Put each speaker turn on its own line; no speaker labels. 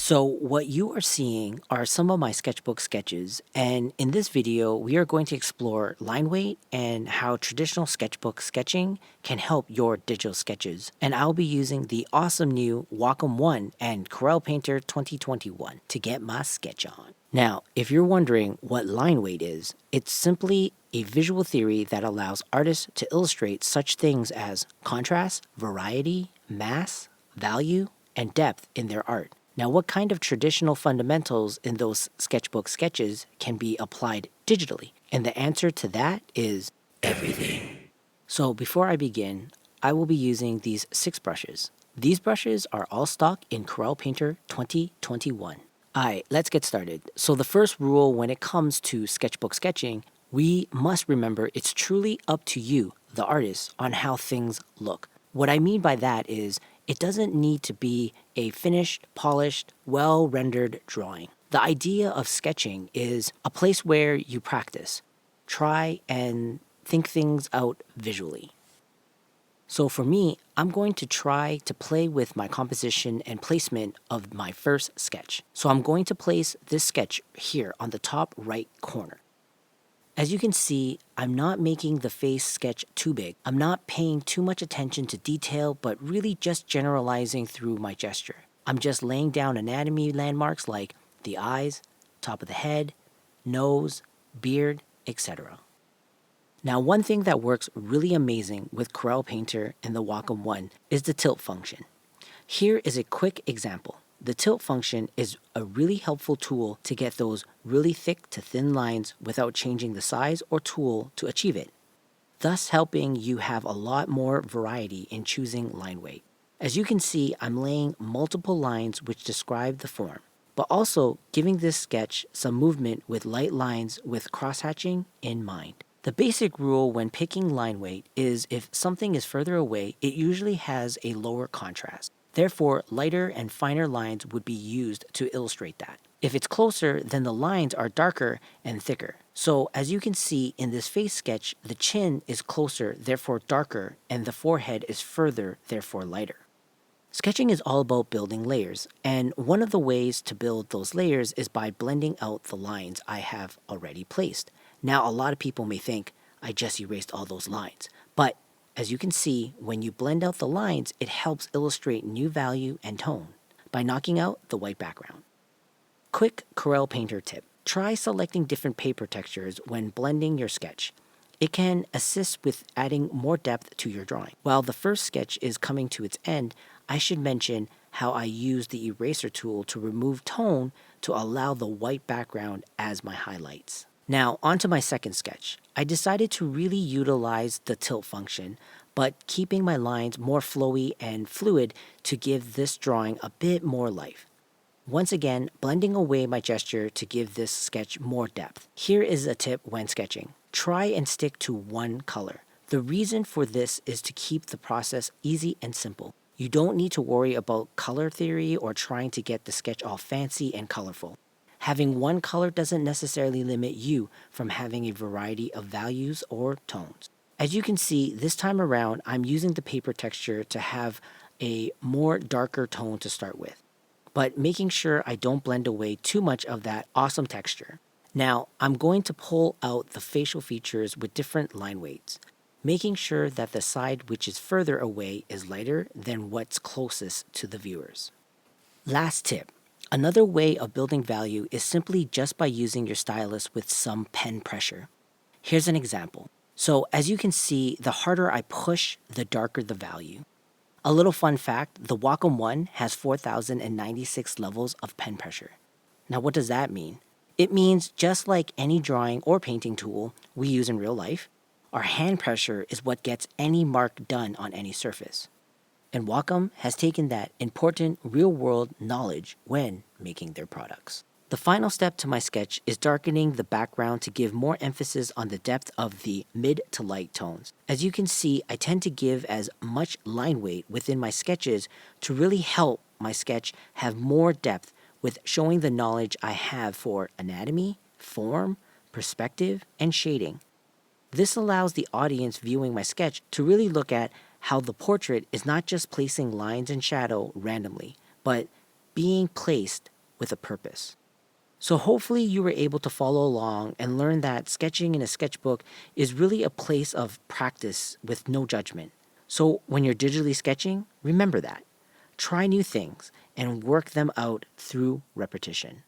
So what you are seeing are some of my sketchbook sketches, and in this video, we are going to explore line weight and how traditional sketchbook sketching can help your digital sketches. And I'll be using the awesome new Wacom 1 and Corel Painter 2021 to get my sketch on. Now, if you're wondering what line weight is, it's simply a visual theory that allows artists to illustrate such things as contrast, variety, mass, value, and depth in their art. Now, what kind of traditional fundamentals in those sketchbook sketches can be applied digitally? And the answer to that is everything. So before I begin, I will be using these 6 brushes. These brushes are all stock in Corel Painter 2021. Alright, let's get started. So the first rule when it comes to sketchbook sketching, we must remember it's truly up to you, the artist, on how things look. What I mean by that is it doesn't need to be a finished, polished, well-rendered drawing. The idea of sketching is a place where you practice, try and think things out visually. So for me, I'm going to try to play with my composition and placement of my first sketch. So I'm going to place this sketch here on the top right corner. As you can see, I'm not making the face sketch too big. I'm not paying too much attention to detail, but really just generalizing through my gesture. I'm just laying down anatomy landmarks like the eyes, top of the head, nose, beard, etc. Now, one thing that works really amazing with Corel Painter and the Wacom 1 is the tilt function. Here is a quick example. The tilt function is a really helpful tool to get those really thick to thin lines without changing the size or tool to achieve it, thus helping you have a lot more variety in choosing line weight. As you can see, I'm laying multiple lines which describe the form, but also giving this sketch some movement with light lines with crosshatching in mind. The basic rule when picking line weight is if something is further away, it usually has a lower contrast. Therefore, lighter and finer lines would be used to illustrate that. If it's closer, then the lines are darker and thicker. So as you can see in this face sketch, the chin is closer, therefore darker, and the forehead is further, therefore lighter. Sketching is all about building layers, and one of the ways to build those layers is by blending out the lines I have already placed. Now, a lot of people may think, I just erased all those lines, but as you can see, when you blend out the lines, it helps illustrate new value and tone by knocking out the white background. Quick Corel Painter tip. Try selecting different paper textures when blending your sketch. It can assist with adding more depth to your drawing. While the first sketch is coming to its end, I should mention how I use the eraser tool to remove tone to allow the white background as my highlights. Now, onto my second sketch. I decided to really utilize the tilt function, but keeping my lines more flowy and fluid to give this drawing a bit more life. Once again, blending away my gesture to give this sketch more depth. Here is a tip when sketching. Try and stick to one color. The reason for this is to keep the process easy and simple. You don't need to worry about color theory or trying to get the sketch all fancy and colorful. Having one color doesn't necessarily limit you from having a variety of values or tones. As you can see, this time around, I'm using the paper texture to have a more darker tone to start with, but making sure I don't blend away too much of that awesome texture. Now, I'm going to pull out the facial features with different line weights, making sure that the side which is further away is lighter than what's closest to the viewers. Last tip. Another way of building value is simply just by using your stylus with some pen pressure. Here's an example. So as you can see, the harder I push, the darker the value. A little fun fact, the Wacom 1 has 4,096 levels of pen pressure. Now what does that mean? It means just like any drawing or painting tool we use in real life, our hand pressure is what gets any mark done on any surface. And Wacom has taken that important real-world knowledge when making their products. The final step to my sketch is darkening the background to give more emphasis on the depth of the mid to light tones. As you can see, I tend to give as much line weight within my sketches to really help my sketch have more depth with showing the knowledge I have for anatomy, form, perspective, and shading. This allows the audience viewing my sketch to really look at how the portrait is not just placing lines and shadow randomly, but being placed with a purpose. So hopefully you were able to follow along and learn that sketching in a sketchbook is really a place of practice with no judgment. So when you're digitally sketching, remember that. Try new things and work them out through repetition.